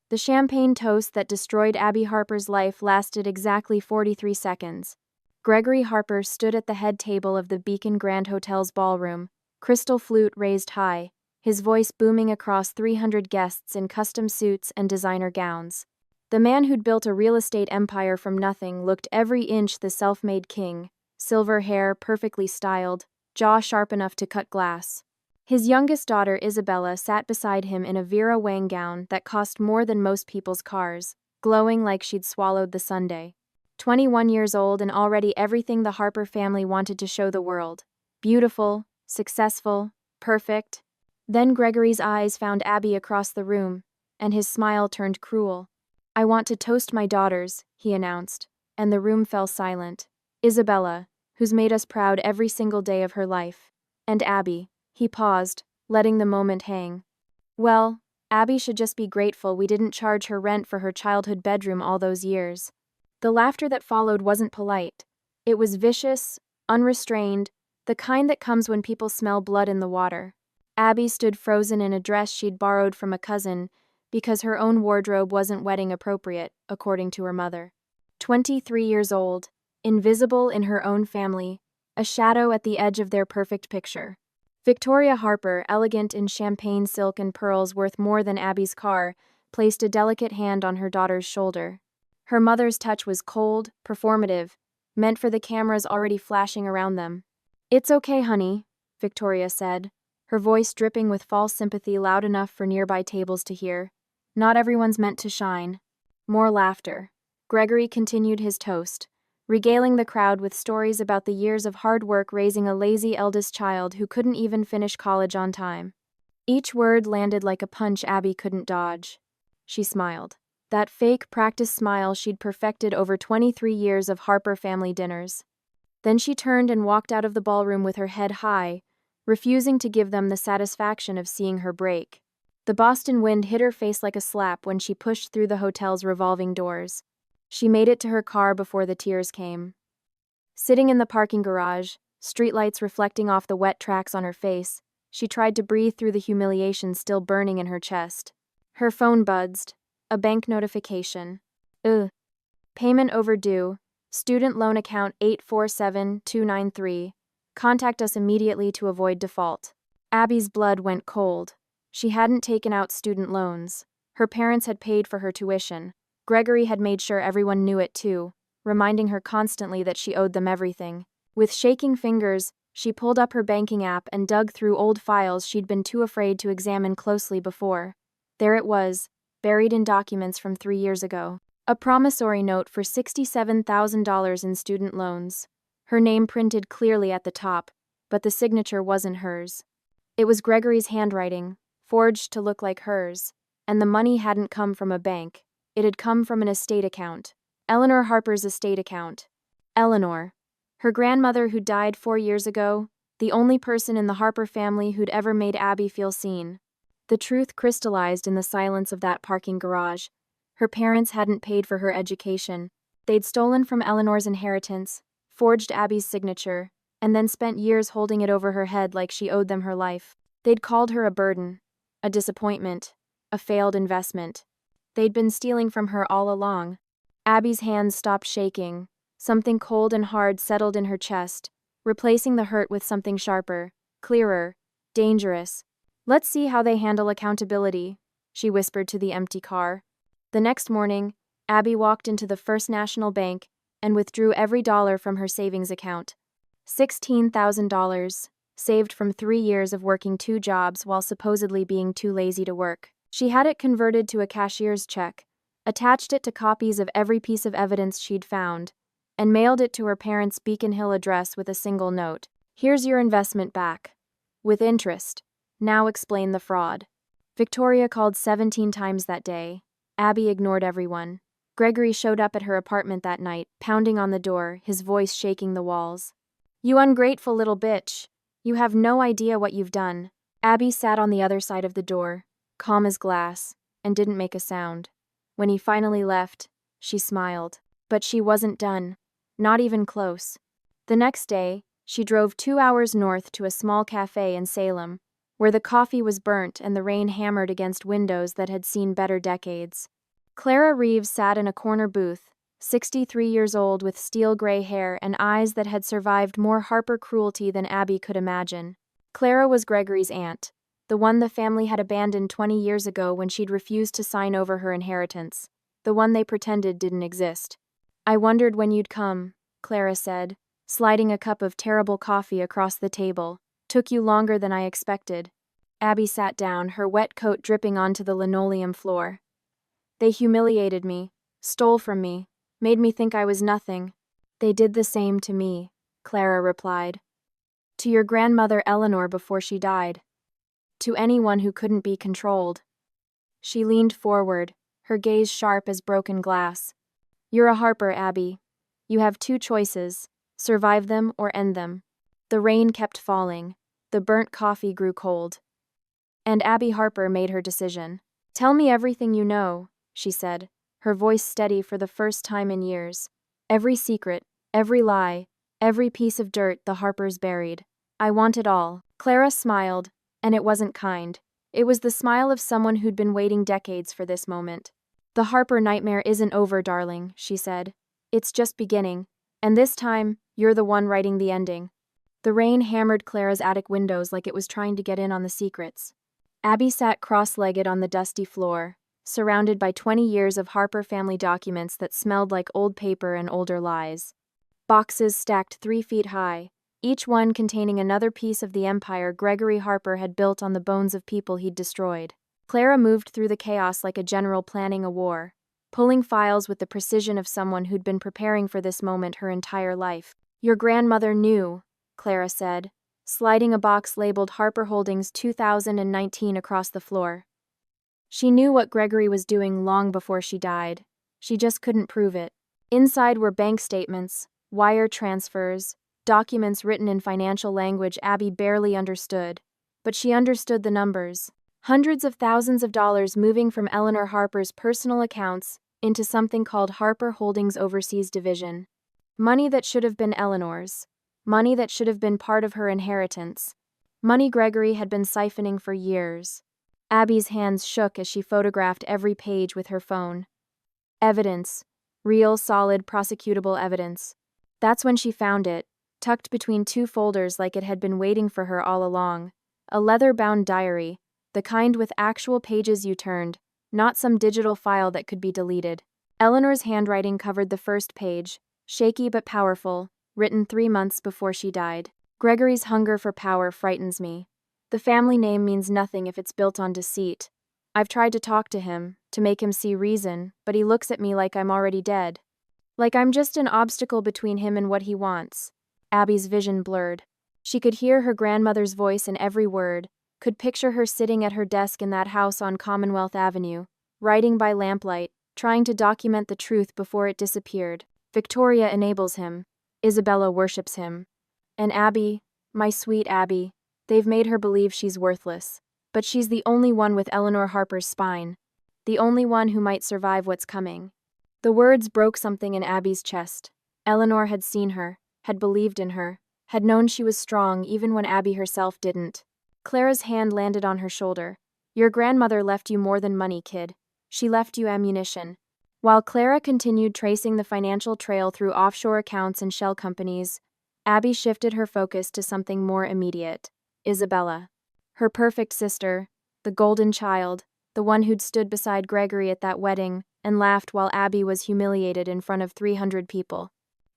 The champagne toast that destroyed Abby Harper's life lasted exactly 43 seconds. Gregory Harper stood at the head table of the Beacon Grand Hotel's ballroom, crystal flute raised high, his voice booming across 300 guests in custom suits and designer gowns. The man who'd built a real estate empire from nothing looked every inch the self-made king, silver hair perfectly styled, jaw sharp enough to cut glass. His youngest daughter, Isabella, sat beside him in a Vera Wang gown that cost more than most people's cars, glowing like she'd swallowed the sundae. 21 years old and already everything the Harper family wanted to show the world. Beautiful, successful, perfect. Then Gregory's eyes found Abby across the room, and his smile turned cruel. "I want to toast my daughters," he announced, and the room fell silent. "Isabella, who's made us proud every single day of her life. And Abby." He paused, letting the moment hang. "Well, Abby should just be grateful we didn't charge her rent for her childhood bedroom all those years." The laughter that followed wasn't polite. It was vicious, unrestrained, the kind that comes when people smell blood in the water. Abby stood frozen in a dress she'd borrowed from a cousin because her own wardrobe wasn't wedding appropriate, according to her mother. 23 years old, invisible in her own family, a shadow at the edge of their perfect picture. Victoria Harper, elegant in champagne silk and pearls worth more than Abby's car, placed a delicate hand on her daughter's shoulder. Her mother's touch was cold, performative, meant for the cameras already flashing around them. "It's okay, honey," Victoria said, her voice dripping with false sympathy loud enough for nearby tables to hear. "Not everyone's meant to shine." More laughter. Gregory continued his toast, regaling the crowd with stories about the years of hard work raising a lazy eldest child who couldn't even finish college on time. Each word landed like a punch Abby couldn't dodge. She smiled. That fake practice smile she'd perfected over 23 years of Harper family dinners. Then she turned and walked out of the ballroom with her head high, refusing to give them the satisfaction of seeing her break. The Boston wind hit her face like a slap when she pushed through the hotel's revolving doors. She made it to her car before the tears came. Sitting in the parking garage, streetlights reflecting off the wet tracks on her face, she tried to breathe through the humiliation still burning in her chest. Her phone buzzed. A bank notification. Ugh. Payment overdue. Student loan account 847293. Contact us immediately to avoid default. Abby's blood went cold. She hadn't taken out student loans. Her parents had paid for her tuition. Gregory had made sure everyone knew it too, reminding her constantly that she owed them everything. With shaking fingers, she pulled up her banking app and dug through old files she'd been too afraid to examine closely before. There it was, buried in documents from 3 years ago. A promissory note for $67,000 in student loans. Her name printed clearly at the top, but the signature wasn't hers. It was Gregory's handwriting, forged to look like hers, and the money hadn't come from a bank. It had come from an estate account. Eleanor Harper's estate account. Eleanor. Her grandmother who died 4 years ago, the only person in the Harper family who'd ever made Abby feel seen. The truth crystallized in the silence of that parking garage. Her parents hadn't paid for her education. They'd stolen from Eleanor's inheritance, forged Abby's signature, and then spent years holding it over her head like she owed them her life. They'd called her a burden, a disappointment, a failed investment. They'd been stealing from her all along. Abby's hands stopped shaking. Something cold and hard settled in her chest, replacing the hurt with something sharper, clearer, dangerous. "Let's see how they handle accountability," she whispered to the empty car. The next morning, Abby walked into the First National Bank and withdrew every dollar from her savings account. $16,000, saved from 3 years of working 2 jobs while supposedly being too lazy to work. She had it converted to a cashier's check, attached it to copies of every piece of evidence she'd found, and mailed it to her parents' Beacon Hill address with a single note. "Here's your investment back. With interest. Now explain the fraud." Victoria called 17 times that day. Abby ignored everyone. Gregory showed up at her apartment that night, pounding on the door, his voice shaking the walls. "You ungrateful little bitch. You have no idea what you've done." Abby sat on the other side of the door, calm as glass, and didn't make a sound. When he finally left, she smiled. But she wasn't done. Not even close. The next day, she drove 2 hours north to a small cafe in Salem, where the coffee was burnt and the rain hammered against windows that had seen better decades. Clara Reeves sat in a corner booth, 63 years old with steel gray hair and eyes that had survived more Harper cruelty than Abby could imagine. Clara was Gregory's aunt, the one the family had abandoned 20 years ago when she'd refused to sign over her inheritance, the one they pretended didn't exist. "I wondered when you'd come," Clara said, sliding a cup of terrible coffee across the table. "Took you longer than I expected." Abby sat down, her wet coat dripping onto the linoleum floor. "They humiliated me, stole from me, made me think I was nothing." "They did the same to me," Clara replied. "To your grandmother Eleanor before she died. To anyone who couldn't be controlled." She leaned forward, her gaze sharp as broken glass. "You're a Harper, Abby. You have two choices: survive them or end them." The rain kept falling. The burnt coffee grew cold. And Abby Harper made her decision. "Tell me everything you know," she said, her voice steady for the first time in years. "Every secret, every lie, every piece of dirt the Harpers buried. I want it all." Clara smiled, and it wasn't kind. It was the smile of someone who'd been waiting decades for this moment. "The Harper nightmare isn't over, darling," she said. "It's just beginning, and this time, you're the one writing the ending." The rain hammered Clara's attic windows like it was trying to get in on the secrets. Abby sat cross-legged on the dusty floor, surrounded by 20 years of Harper family documents that smelled like old paper and older lies. Boxes stacked 3 feet high, each one containing another piece of the empire Gregory Harper had built on the bones of people he'd destroyed. Clara moved through the chaos like a general planning a war, pulling files with the precision of someone who'd been preparing for this moment her entire life. "Your grandmother knew," Clara said, sliding a box labeled Harper Holdings 2019 across the floor. "She knew what Gregory was doing long before she died. She just couldn't prove it." Inside were bank statements, wire transfers, documents written in financial language Abby barely understood, but she understood the numbers. Hundreds of thousands of dollars moving from Eleanor Harper's personal accounts into something called Harper Holdings Overseas Division. Money that should have been Eleanor's. Money that should have been part of her inheritance. Money Gregory had been siphoning for years. Abby's hands shook as she photographed every page with her phone. Evidence. Real, solid, prosecutable evidence. That's when she found it, tucked between 2 folders like it had been waiting for her all along. A leather-bound diary, the kind with actual pages you turned, not some digital file that could be deleted. Eleanor's handwriting covered the first page, shaky but powerful, written 3 months before she died. "Gregory's hunger for power frightens me. The family name means nothing if it's built on deceit. I've tried to talk to him, to make him see reason, but he looks at me like I'm already dead. Like I'm just an obstacle between him and what he wants." Abby's vision blurred. She could hear her grandmother's voice in every word, could picture her sitting at her desk in that house on Commonwealth Avenue, writing by lamplight, trying to document the truth before it disappeared. "Victoria enables him. Isabella worships him. And Abby, my sweet Abby, they've made her believe she's worthless. But she's the only one with Eleanor Harper's spine. The only one who might survive what's coming." The words broke something in Abby's chest. Eleanor had seen her, had believed in her, had known she was strong even when Abby herself didn't. Clara's hand landed on her shoulder. "Your grandmother left you more than money, kid. She left you ammunition." While Clara continued tracing the financial trail through offshore accounts and shell companies, Abby shifted her focus to something more immediate. Isabella. Her perfect sister, the golden child, the one who'd stood beside Gregory at that wedding and laughed while Abby was humiliated in front of 300 people.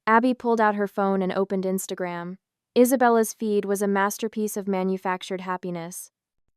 Abby pulled out her phone and opened Instagram. Isabella's feed was a masterpiece of manufactured happiness.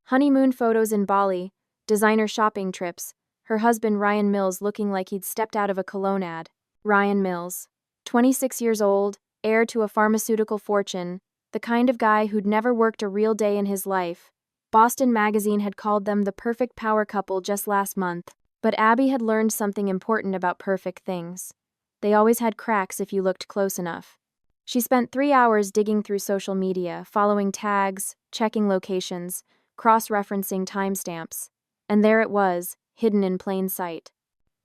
Honeymoon photos in Bali, designer shopping trips, her husband Ryan Mills looking like he'd stepped out of a cologne ad. Ryan Mills, 26 years old, heir to a pharmaceutical fortune, the kind of guy who'd never worked a real day in his life. Boston Magazine had called them the perfect power couple just last month, but Abby had learned something important about perfect things. They always had cracks if you looked close enough. She spent 3 hours digging through social media, following tags, checking locations, cross-referencing timestamps. And there it was, hidden in plain sight.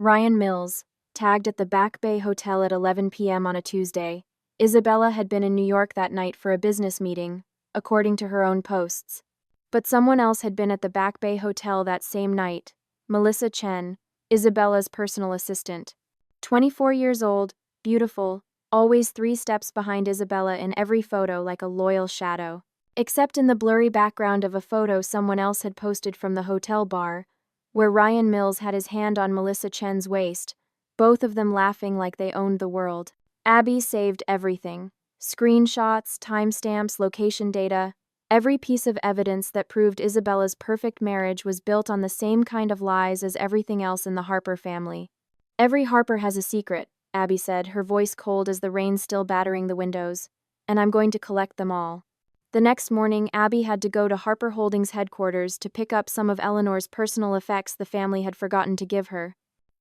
Ryan Mills, tagged at the Back Bay Hotel at 11 p.m. on a Tuesday. Isabella had been in New York that night for a business meeting, according to her own posts. But someone else had been at the Back Bay Hotel that same night, Melissa Chen, Isabella's personal assistant. 24 years old, beautiful, always 3 steps behind Isabella in every photo like a loyal shadow. Except in the blurry background of a photo someone else had posted from the hotel bar, where Ryan Mills had his hand on Melissa Chen's waist, both of them laughing like they owned the world. Abby saved everything. Screenshots, timestamps, location data. Every piece of evidence that proved Isabella's perfect marriage was built on the same kind of lies as everything else in the Harper family. Every Harper has a secret, Abby said, her voice cold as the rain still battering the windows, and I'm going to collect them all. The next morning, Abby had to go to Harper Holdings headquarters to pick up some of Eleanor's personal effects the family had forgotten to give her.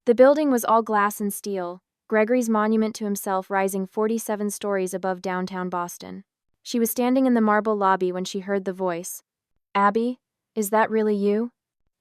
The building was all glass and steel, Gregory's monument to himself rising 47 stories above downtown Boston. She was standing in the marble lobby when she heard the voice. Abby, is that really you?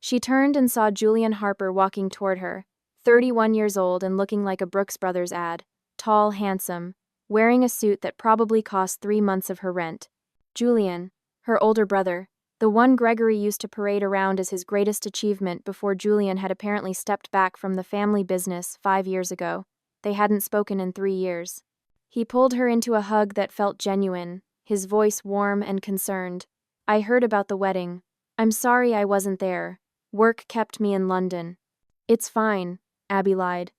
She turned and saw Julian Harper walking toward her, 31 years old and looking like a Brooks Brothers ad, tall, handsome, wearing a suit that probably cost 3 months of her rent. Julian, her older brother, the one Gregory used to parade around as his greatest achievement before Julian had apparently stepped back from the family business 5 years ago. They hadn't spoken in 3 years. He pulled her into a hug that felt genuine, his voice warm and concerned. I heard about the wedding. I'm sorry I wasn't there. Work kept me in London. It's fine, Abby lied.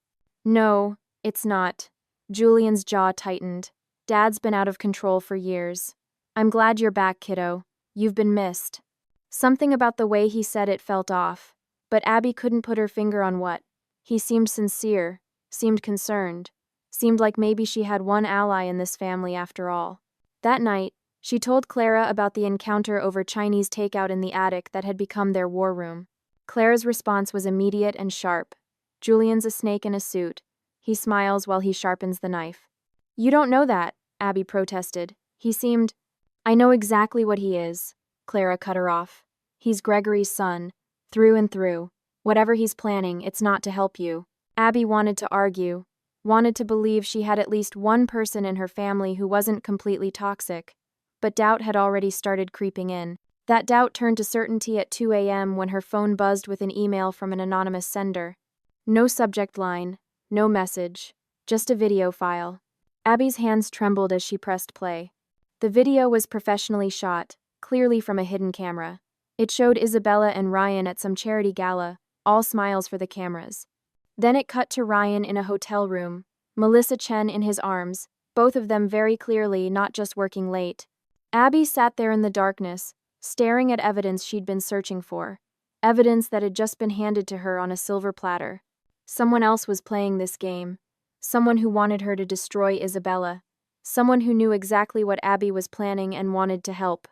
No, it's not. Julian's jaw tightened. Dad's been out of control for years. I'm glad you're back, kiddo. You've been missed. Something about the way he said it felt off, but Abby couldn't put her finger on what. He seemed sincere, seemed concerned, seemed like maybe she had one ally in this family after all. That night, she told Clara about the encounter over Chinese takeout in the attic that had become their war room. Clara's response was immediate and sharp. Julian's a snake in a suit. He smiles while he sharpens the knife. You don't know that, Abby protested. He seemed... I know exactly what he is, Clara cut her off. He's Gregory's son, through and through. Whatever he's planning, it's not to help you. Abby wanted to argue, wanted to believe she had at least one person in her family who wasn't completely toxic. But doubt had already started creeping in. That doubt turned to certainty at 2 a.m. when her phone buzzed with an email from an anonymous sender. No subject line, no message, just a video file. Abby's hands trembled as she pressed play. The video was professionally shot, clearly from a hidden camera. It showed Isabella and Ryan at some charity gala, all smiles for the cameras. Then it cut to Ryan in a hotel room, Melissa Chen in his arms, both of them very clearly not just working late. Abby sat there in the darkness, staring at evidence she'd been searching for, evidence that had just been handed to her on a silver platter. Someone else was playing this game, someone who wanted her to destroy Isabella. Someone who knew exactly what Abby was planning and wanted to help,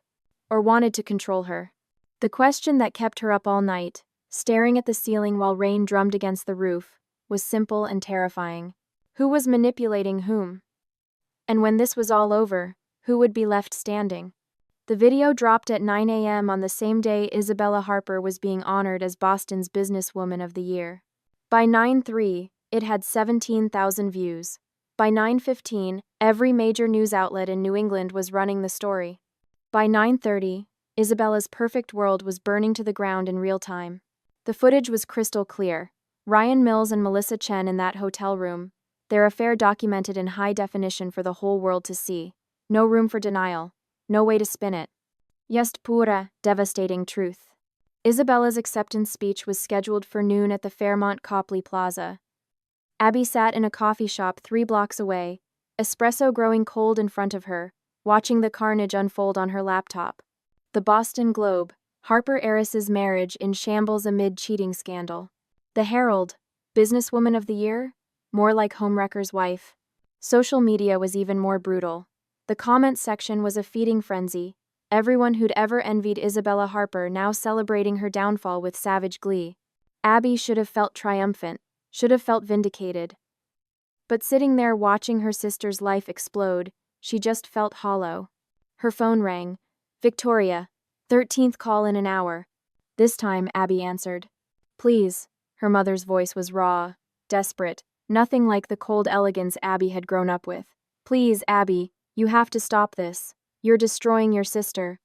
or wanted to control her. The question that kept her up all night, staring at the ceiling while rain drummed against the roof, was simple and terrifying. Who was manipulating whom? And when this was all over, who would be left standing? The video dropped at 9 a.m. on the same day Isabella Harper was being honored as Boston's Businesswoman of the Year. By 9:03, it had 17,000 views. By 9:15, every major news outlet in New England was running the story. By 9:30, Isabella's perfect world was burning to the ground in real time. The footage was crystal clear. Ryan Mills and Melissa Chen in that hotel room, their affair documented in high definition for the whole world to see. No room for denial, no way to spin it. Just pura, devastating truth. Isabella's acceptance speech was scheduled for noon at the Fairmont Copley Plaza. Abby sat in a coffee shop 3 blocks away, espresso growing cold in front of her, watching the carnage unfold on her laptop. The Boston Globe, Harper heiress's marriage in shambles amid cheating scandal. The Herald, Businesswoman of the Year? More like homewrecker's wife. Social media was even more brutal. The comments section was a feeding frenzy, everyone who'd ever envied Isabella Harper now celebrating her downfall with savage glee. Abby should have felt triumphant, should have felt vindicated. But sitting there watching her sister's life explode, she just felt hollow. Her phone rang. Victoria, 13th call in an hour. This time, Abby answered. Please. Her mother's voice was raw, desperate, nothing like the cold elegance Abby had grown up with. Please, Abby, you have to stop this. You're destroying your sister.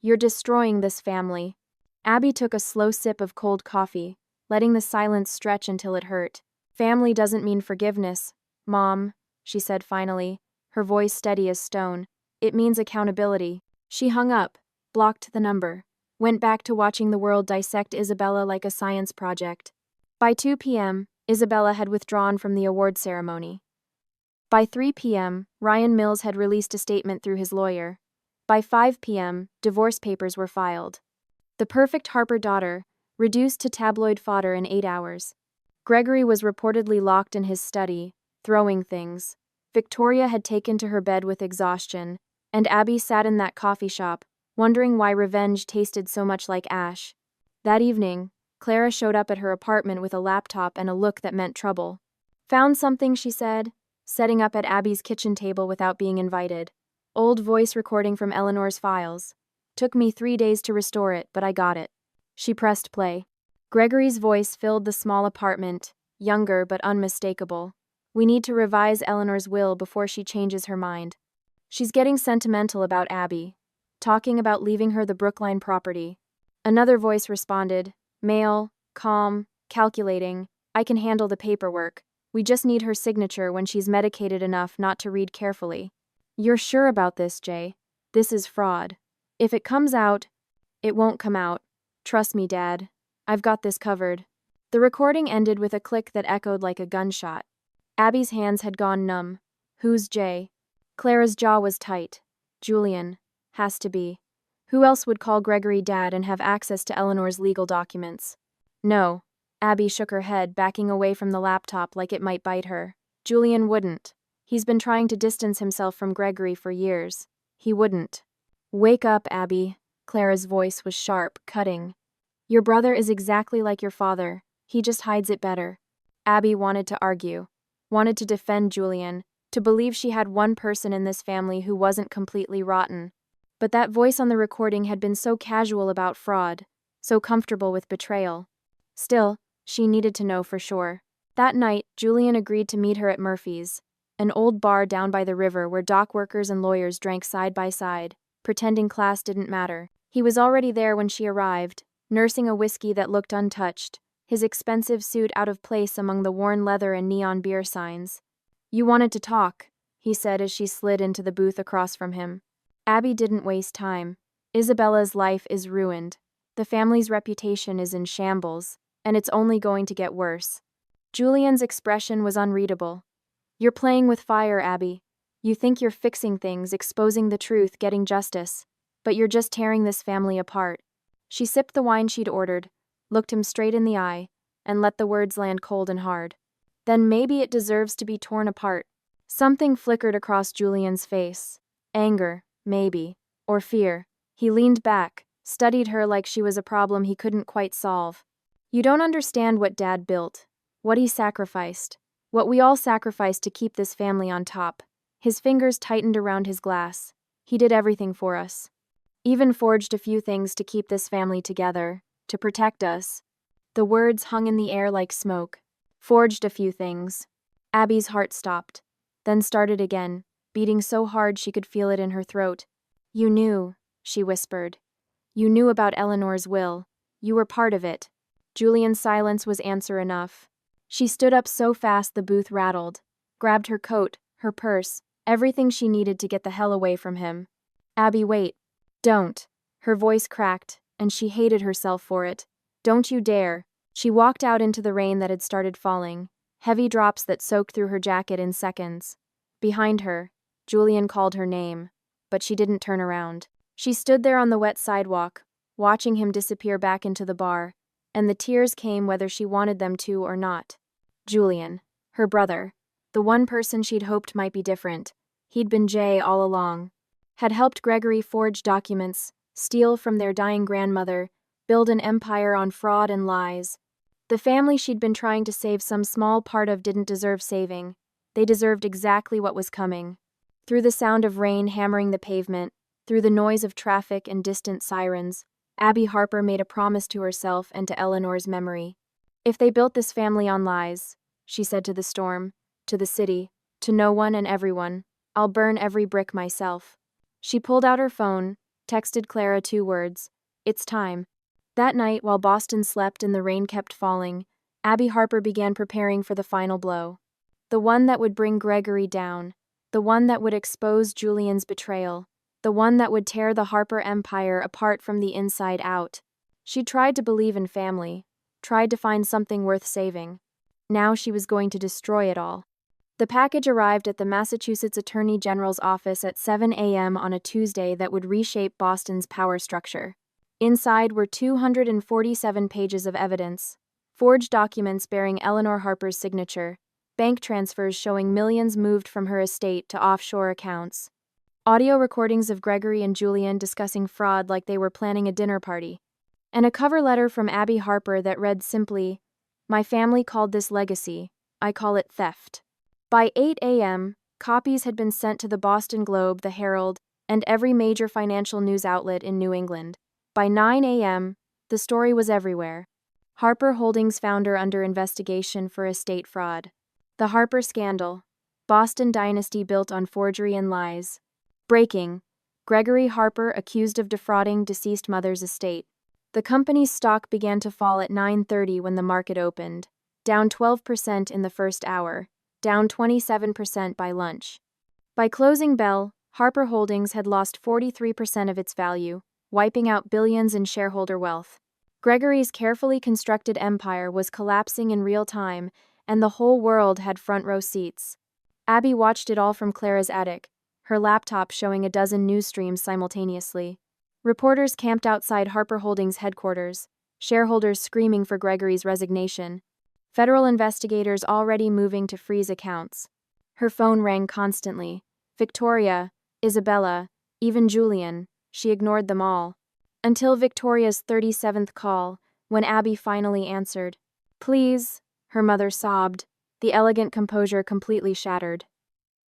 You're destroying this family. Abby took a slow sip of cold coffee, letting the silence stretch until it hurt. Family doesn't mean forgiveness, Mom, she said finally, her voice steady as stone. It means accountability. She hung up, blocked the number, went back to watching the world dissect Isabella like a science project. By 2 p.m., Isabella had withdrawn from the award ceremony. By 3 p.m., Ryan Mills had released a statement through his lawyer. By 5 p.m., divorce papers were filed. The perfect Harper daughter, reduced to tabloid fodder in 8 hours. Gregory was reportedly locked in his study, throwing things. Victoria had taken to her bed with exhaustion, and Abby sat in that coffee shop, wondering why revenge tasted so much like ash. That evening, Clara showed up at her apartment with a laptop and a look that meant trouble. Found something, she said, setting up at Abby's kitchen table without being invited. Old voice recording from Eleanor's files. Took me 3 days to restore it, but I got it. She pressed play. Gregory's voice filled the small apartment, younger but unmistakable. We need to revise Eleanor's will before she changes her mind. She's getting sentimental about Abby, talking about leaving her the Brookline property. Another voice responded, male, calm, calculating. I can handle the paperwork. We just need her signature when she's medicated enough not to read carefully. You're sure about this, Jay? This is fraud. If it comes out, it won't come out. Trust me, Dad. I've got this covered. The recording ended with a click that echoed like a gunshot. Abby's hands had gone numb. Who's Jay? Clara's jaw was tight. Julian. Has to be. Who else would call Gregory Dad and have access to Eleanor's legal documents? No. Abby shook her head, backing away from the laptop like it might bite her. Julian wouldn't. He's been trying to distance himself from Gregory for years. He wouldn't. Wake up, Abby. Clara's voice was sharp, cutting. Your brother is exactly like your father. He just hides it better. Abby wanted to argue. Wanted to defend Julian, to believe she had one person in this family who wasn't completely rotten. But that voice on the recording had been so casual about fraud, so comfortable with betrayal. Still, she needed to know for sure. That night, Julian agreed to meet her at Murphy's, an old bar down by the river where dock workers and lawyers drank side by side, pretending class didn't matter. He was already there when she arrived, nursing a whiskey that looked untouched, his expensive suit out of place among the worn leather and neon beer signs. You wanted to talk, he said as she slid into the booth across from him. Abby didn't waste time. Isabella's life is ruined. The family's reputation is in shambles, and it's only going to get worse. Julian's expression was unreadable. You're playing with fire, Abby. You think you're fixing things, exposing the truth, getting justice, but you're just tearing this family apart. She sipped the wine she'd ordered, looked him straight in the eye, and let the words land cold and hard. Then maybe it deserves to be torn apart. Something flickered across Julian's face. Anger, maybe, or fear. He leaned back, studied her like she was a problem he couldn't quite solve. You don't understand what Dad built, what he sacrificed, what we all sacrificed to keep this family on top. His fingers tightened around his glass. He did everything for us. Even forged a few things to keep this family together, to protect us. The words hung in the air like smoke. Forged a few things. Abby's heart stopped, then started again, beating so hard she could feel it in her throat. You knew, she whispered. You knew about Eleanor's will. You were part of it. Julian's silence was answer enough. She stood up so fast the booth rattled, grabbed her coat, her purse, everything she needed to get the hell away from him. Abby, wait. Don't. Her voice cracked, and she hated herself for it. Don't you dare. She walked out into the rain that had started falling, heavy drops that soaked through her jacket in seconds. Behind her, Julian called her name, but she didn't turn around. She stood there on the wet sidewalk, watching him disappear back into the bar, and the tears came whether she wanted them to or not. Julian, her brother, the one person she'd hoped might be different. He'd been Jay all along. Had helped Gregory forge documents, steal from their dying grandmother, build an empire on fraud and lies. The family she'd been trying to save some small part of didn't deserve saving. They deserved exactly what was coming. Through the sound of rain hammering the pavement, through the noise of traffic and distant sirens, Abby Harper made a promise to herself and to Eleanor's memory. If they built this family on lies, she said to the storm, to the city, to no one and everyone, I'll burn every brick myself. She pulled out her phone, texted Clara 2 words. It's time. That night, while Boston slept and the rain kept falling, Abby Harper began preparing for the final blow. The one that would bring Gregory down. The one that would expose Julian's betrayal. The one that would tear the Harper empire apart from the inside out. She tried to believe in family, tried to find something worth saving. Now she was going to destroy it all. The package arrived at the Massachusetts Attorney General's office at 7 a.m. on a Tuesday that would reshape Boston's power structure. Inside were 247 pages of evidence, forged documents bearing Eleanor Harper's signature, bank transfers showing millions moved from her estate to offshore accounts, audio recordings of Gregory and Julian discussing fraud like they were planning a dinner party, and a cover letter from Abby Harper that read simply, "My family called this legacy, I call it theft." By 8 a.m., copies had been sent to the Boston Globe, the Herald, and every major financial news outlet in New England. By 9 a.m., the story was everywhere. Harper Holdings founder under investigation for estate fraud. The Harper scandal. Boston dynasty built on forgery and lies. Breaking. Gregory Harper accused of defrauding deceased mother's estate. The company's stock began to fall at 9:30 when the market opened, down 12% in the first hour, down 27% by lunch. By closing bell, Harper Holdings had lost 43% of its value, wiping out billions in shareholder wealth. Gregory's carefully constructed empire was collapsing in real time, and the whole world had front-row seats. Abby watched it all from Clara's attic, her laptop showing a dozen news streams simultaneously. Reporters camped outside Harper Holdings headquarters, shareholders screaming for Gregory's resignation. Federal investigators already moving to freeze accounts. Her phone rang constantly. Victoria, Isabella, even Julian. She ignored them all. Until Victoria's 37th call, when Abby finally answered. "Please," her mother sobbed, the elegant composure completely shattered.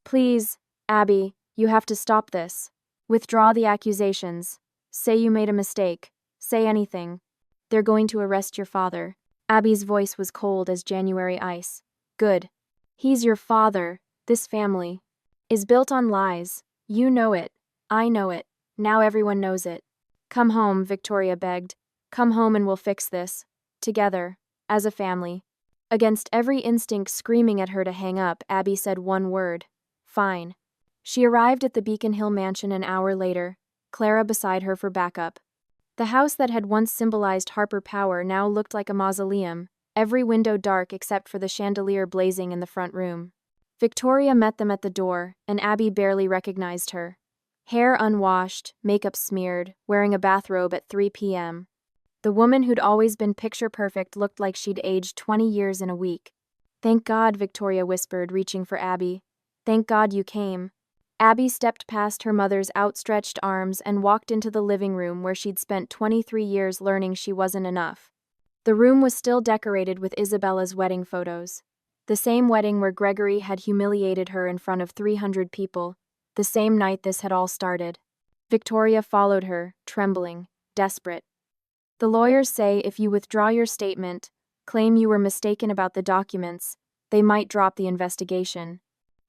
"Please, Abby, you have to stop this. Withdraw the accusations. Say you made a mistake. Say anything. They're going to arrest your father." Abby's voice was cold as January ice. "Good. He's your father. This family is built on lies. You know it. I know it. Now everyone knows it. Come home," Victoria begged. "Come home and we'll fix this. Together. As a family." Against every instinct screaming at her to hang up, Abby said one word. "Fine." She arrived at the Beacon Hill mansion an hour later, Clara beside her for backup. The house that had once symbolized Harper power now looked like a mausoleum, every window dark except for the chandelier blazing in the front room. Victoria met them at the door, and Abby barely recognized her. Hair unwashed, makeup smeared, wearing a bathrobe at 3 p.m. The woman who'd always been picture perfect looked like she'd aged 20 years in a week. "Thank God," Victoria whispered, reaching for Abby. "Thank God you came." Abby stepped past her mother's outstretched arms and walked into the living room where she'd spent 23 years learning she wasn't enough. The room was still decorated with Isabella's wedding photos. The same wedding where Gregory had humiliated her in front of 300 people. The same night this had all started. Victoria followed her, trembling, desperate. "The lawyers say if you withdraw your statement, claim you were mistaken about the documents, they might drop the investigation.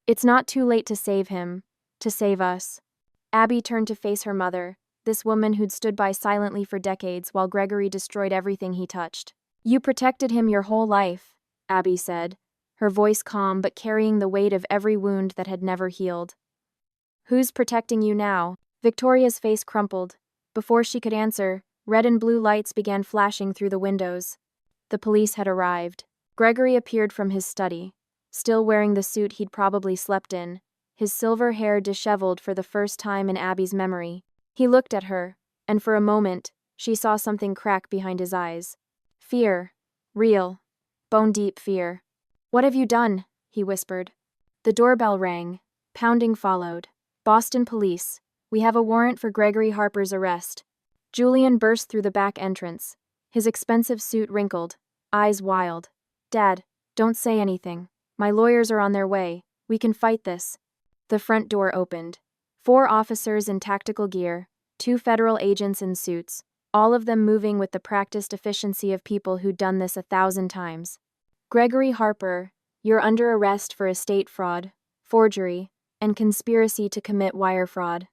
It's not too late to save him, to save us." Abby turned to face her mother, this woman who'd stood by silently for decades while Gregory destroyed everything he touched. "You protected him your whole life," Abby said, her voice calm but carrying the weight of every wound that had never healed. "Who's protecting you now?" Victoria's face crumpled. Before she could answer, red and blue lights began flashing through the windows. The police had arrived. Gregory appeared from his study, still wearing the suit he'd probably slept in, his silver hair disheveled for the first time in Abby's memory. He looked at her, and for a moment, she saw something crack behind his eyes. Fear. Real. Bone-deep fear. "What have you done?" he whispered. The doorbell rang. Pounding followed. "Boston police. We have a warrant for Gregory Harper's arrest." Julian burst through the back entrance, his expensive suit wrinkled, eyes wild. "Dad, don't say anything. My lawyers are on their way. We can fight this." The front door opened. 4 officers in tactical gear, 2 federal agents in suits, all of them moving with the practiced efficiency of people who'd done this 1,000 times. "Gregory Harper, you're under arrest for estate fraud, forgery, and conspiracy to commit wire fraud."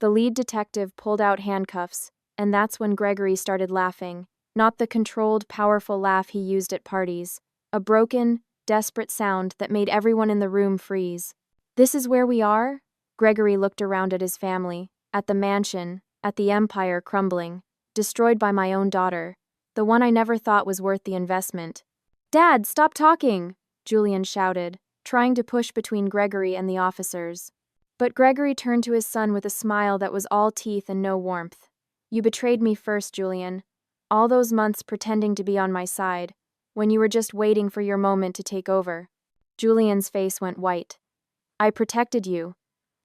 The lead detective pulled out handcuffs, and that's when Gregory started laughing, not the controlled, powerful laugh he used at parties. A broken, desperate sound that made everyone in the room freeze. "This is where we are?" Gregory looked around at his family, at the mansion, at the empire crumbling, destroyed by my own daughter, the one I never thought was worth the investment. "Dad, stop talking!" Julian shouted, trying to push between Gregory and the officers. But Gregory turned to his son with a smile that was all teeth and no warmth. "You betrayed me first, Julian. All those months pretending to be on my side, when you were just waiting for your moment to take over." Julian's face went white. "I protected you.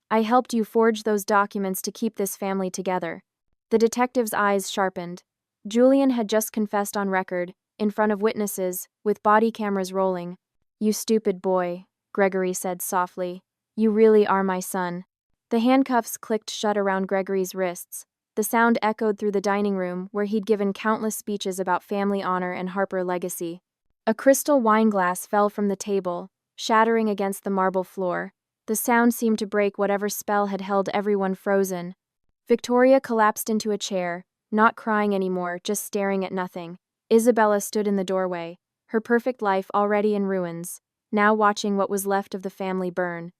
I helped you forge those documents to keep this family together." The detective's eyes sharpened. Julian had just confessed on record, in front of witnesses, with body cameras rolling. "You stupid boy," Gregory said softly. "You really are my son." The handcuffs clicked shut around Gregory's wrists. The sound echoed through the dining room, where he'd given countless speeches about family honor and Harper legacy. A crystal wine glass fell from the table, shattering against the marble floor. The sound seemed to break whatever spell had held everyone frozen. Victoria collapsed into a chair, not crying anymore, just staring at nothing. Isabella stood in the doorway, her perfect life already in ruins, now watching what was left of the family burn.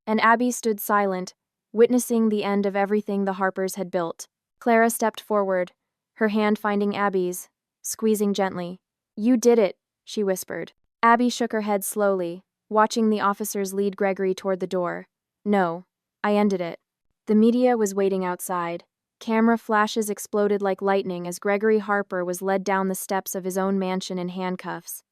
And Abby stood silent, witnessing the end of everything the Harpers had built. Clara stepped forward, her hand finding Abby's, squeezing gently. "You did it," she whispered. Abby shook her head slowly, watching the officers lead Gregory toward the door. "No, I ended it." The media was waiting outside. Camera flashes exploded like lightning as Gregory Harper was led down the steps of his own mansion in handcuffs.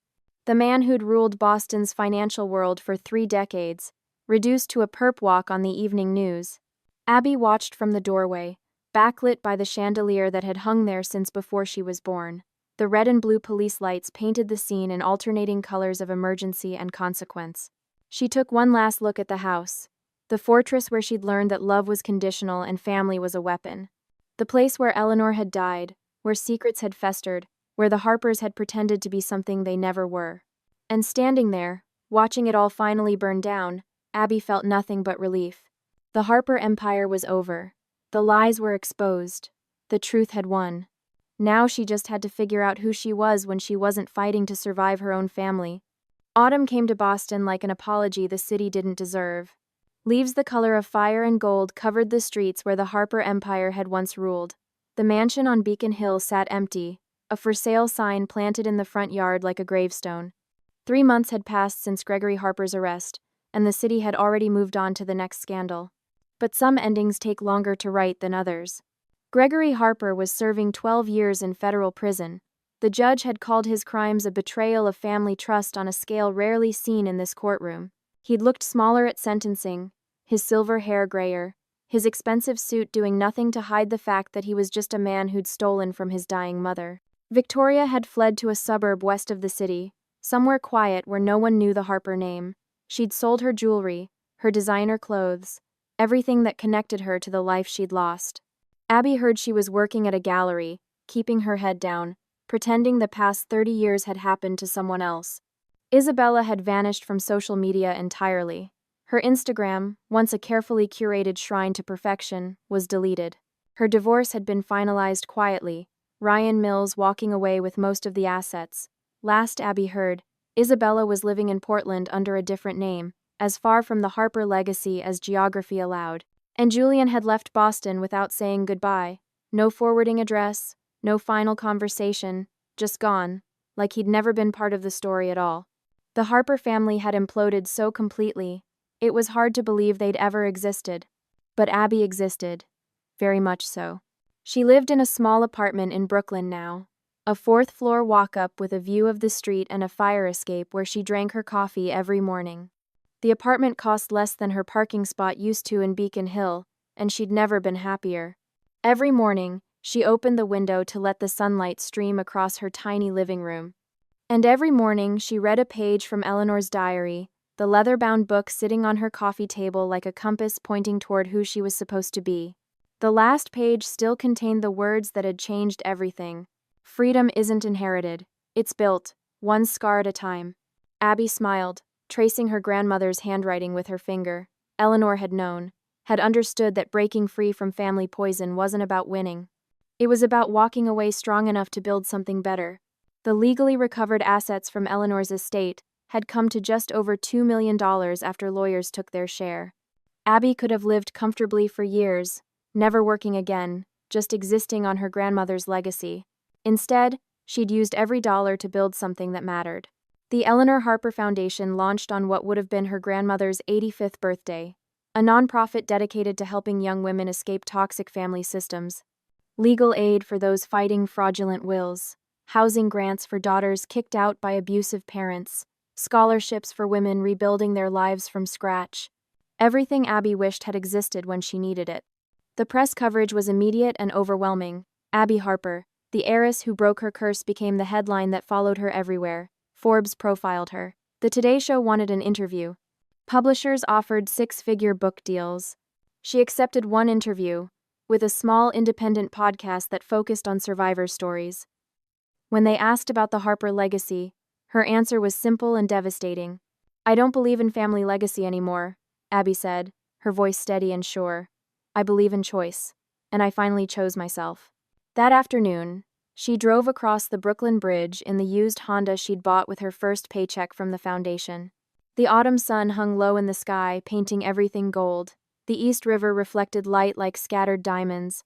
The man who'd ruled Boston's financial world for 3 decades, reduced to a perp walk on the evening news. Abby watched from the doorway, backlit by the chandelier that had hung there since before she was born. The red and blue police lights painted the scene in alternating colors of emergency and consequence. She took one last look at the house, the fortress where she'd learned that love was conditional and family was a weapon. The place where Eleanor had died, where secrets had festered, where the Harpers had pretended to be something they never were. And standing there, watching it all finally burn down, Abby felt nothing but relief. The Harper empire was over. The lies were exposed. The truth had won. Now she just had to figure out who she was when she wasn't fighting to survive her own family. Autumn came to Boston like an apology the city didn't deserve. Leaves the color of fire and gold covered the streets where the Harper empire had once ruled. The mansion on Beacon Hill sat empty, a for sale sign planted in the front yard like a gravestone. 3 months had passed since Gregory Harper's arrest, and the city had already moved on to the next scandal. But some endings take longer to write than others. Gregory Harper was serving 12 years in federal prison. The judge had called his crimes a betrayal of family trust on a scale rarely seen in this courtroom. He'd looked smaller at sentencing, his silver hair grayer, his expensive suit doing nothing to hide the fact that he was just a man who'd stolen from his dying mother. Victoria had fled to a suburb west of the city, somewhere quiet where no one knew the Harper name. She'd sold her jewelry, her designer clothes, everything that connected her to the life she'd lost. Abby heard she was working at a gallery, keeping her head down, pretending the past 30 years had happened to someone else. Isabella had vanished from social media entirely. Her Instagram, once a carefully curated shrine to perfection, was deleted. Her divorce had been finalized quietly, Ryan Mills walking away with most of the assets. Last Abby heard, Isabella was living in Portland under a different name, as far from the Harper legacy as geography allowed. And Julian had left Boston without saying goodbye. No forwarding address, no final conversation, just gone, like he'd never been part of the story at all. The Harper family had imploded so completely, it was hard to believe they'd ever existed. But Abby existed. Very much so. She lived in a small apartment in Brooklyn now, a 4th-floor walk-up with a view of the street and a fire escape where she drank her coffee every morning. The apartment cost less than her parking spot used to in Beacon Hill, and she'd never been happier. Every morning, she opened the window to let the sunlight stream across her tiny living room. And every morning, she read a page from Eleanor's diary, the leather-bound book sitting on her coffee table like a compass pointing toward who she was supposed to be. The last page still contained the words that had changed everything. Freedom isn't inherited. It's built, one scar at a time. Abby smiled, tracing her grandmother's handwriting with her finger. Eleanor had known, had understood that breaking free from family poison wasn't about winning. It was about walking away strong enough to build something better. The legally recovered assets from Eleanor's estate had come to just over $2 million after lawyers took their share. Abby could have lived comfortably for years, never working again, just existing on her grandmother's legacy. Instead, she'd used every dollar to build something that mattered. The Eleanor Harper Foundation launched on what would have been her grandmother's 85th birthday, a nonprofit dedicated to helping young women escape toxic family systems. Legal aid for those fighting fraudulent wills, housing grants for daughters kicked out by abusive parents, scholarships for women rebuilding their lives from scratch. Everything Abby wished had existed when she needed it. The press coverage was immediate and overwhelming. Abby Harper, the heiress who broke her curse, became the headline that followed her everywhere. Forbes profiled her. The Today Show wanted an interview. Publishers offered six-figure book deals. She accepted one interview, with a small independent podcast that focused on survivor stories. When they asked about the Harper legacy, her answer was simple and devastating. "I don't believe in family legacy anymore," Abby said, her voice steady and sure. "I believe in choice, and I finally chose myself." That afternoon, she drove across the Brooklyn Bridge in the used Honda she'd bought with her first paycheck from the foundation. The autumn sun hung low in the sky, painting everything gold. The East River reflected light like scattered diamonds.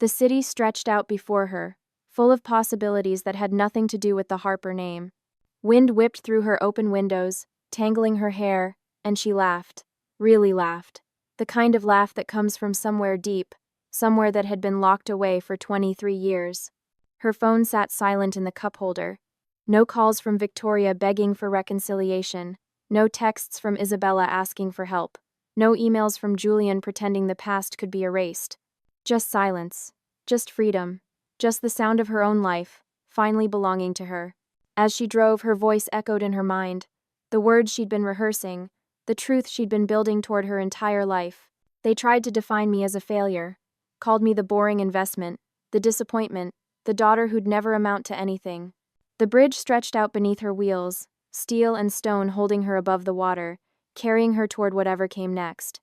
The city stretched out before her, full of possibilities that had nothing to do with the Harper name. Wind whipped through her open windows, tangling her hair, and she laughed. Really laughed. The kind of laugh that comes from somewhere deep, somewhere that had been locked away for 23 years. Her phone sat silent in the cup holder. No calls from Victoria begging for reconciliation. No texts from Isabella asking for help. No emails from Julian pretending the past could be erased. Just silence. Just freedom. Just the sound of her own life, finally belonging to her. As she drove, her voice echoed in her mind. The words she'd been rehearsing, the truth she'd been building toward her entire life. They tried to define me as a failure. Called me the boring investment, the disappointment, the daughter who'd never amount to anything. The bridge stretched out beneath her wheels, steel and stone holding her above the water, carrying her toward whatever came next.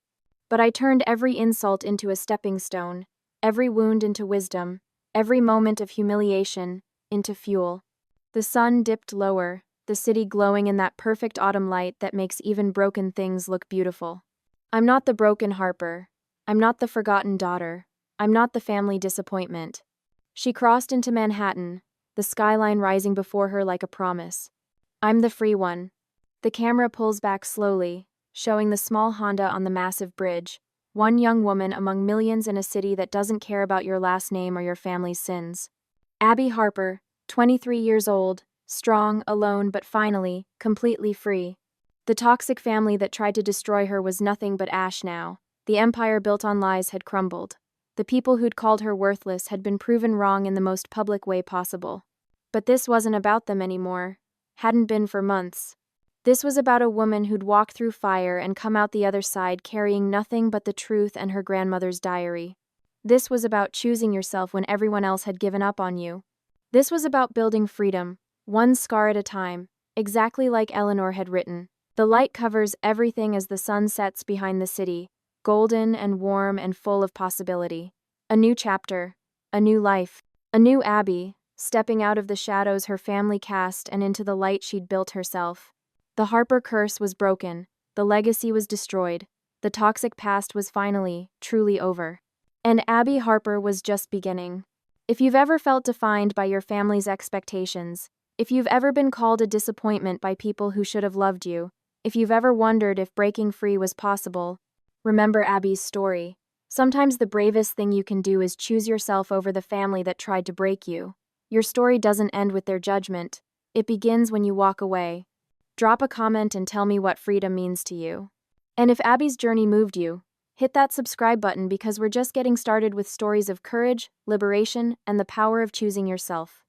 But I turned every insult into a stepping stone, every wound into wisdom, every moment of humiliation into fuel. The sun dipped lower, the city glowing in that perfect autumn light that makes even broken things look beautiful. I'm not the broken Harper. I'm not the forgotten daughter. I'm not the family disappointment. She crossed into Manhattan, the skyline rising before her like a promise. I'm the free one. The camera pulls back slowly, showing the small Honda on the massive bridge, one young woman among millions in a city that doesn't care about your last name or your family's sins. Abby Harper, 23 years old, strong, alone, but finally, completely free. The toxic family that tried to destroy her was nothing but ash now. The empire built on lies had crumbled. The people who'd called her worthless had been proven wrong in the most public way possible. But this wasn't about them anymore. Hadn't been for months. This was about a woman who'd walked through fire and come out the other side carrying nothing but the truth and her grandmother's diary. This was about choosing yourself when everyone else had given up on you. This was about building freedom, one scar at a time, exactly like Eleanor had written. The light covers everything as the sun sets behind the city, golden and warm and full of possibility. A new chapter, a new life, a new Abby, stepping out of the shadows her family cast and into the light she'd built herself. The Harper curse was broken, the legacy was destroyed, the toxic past was finally, truly over. And Abby Harper was just beginning. If you've ever felt defined by your family's expectations, if you've ever been called a disappointment by people who should have loved you, if you've ever wondered if breaking free was possible, remember Abby's story. Sometimes the bravest thing you can do is choose yourself over the family that tried to break you. Your story doesn't end with their judgment. It begins when you walk away. Drop a comment and tell me what freedom means to you. And if Abby's journey moved you, hit that subscribe button because we're just getting started with stories of courage, liberation, and the power of choosing yourself.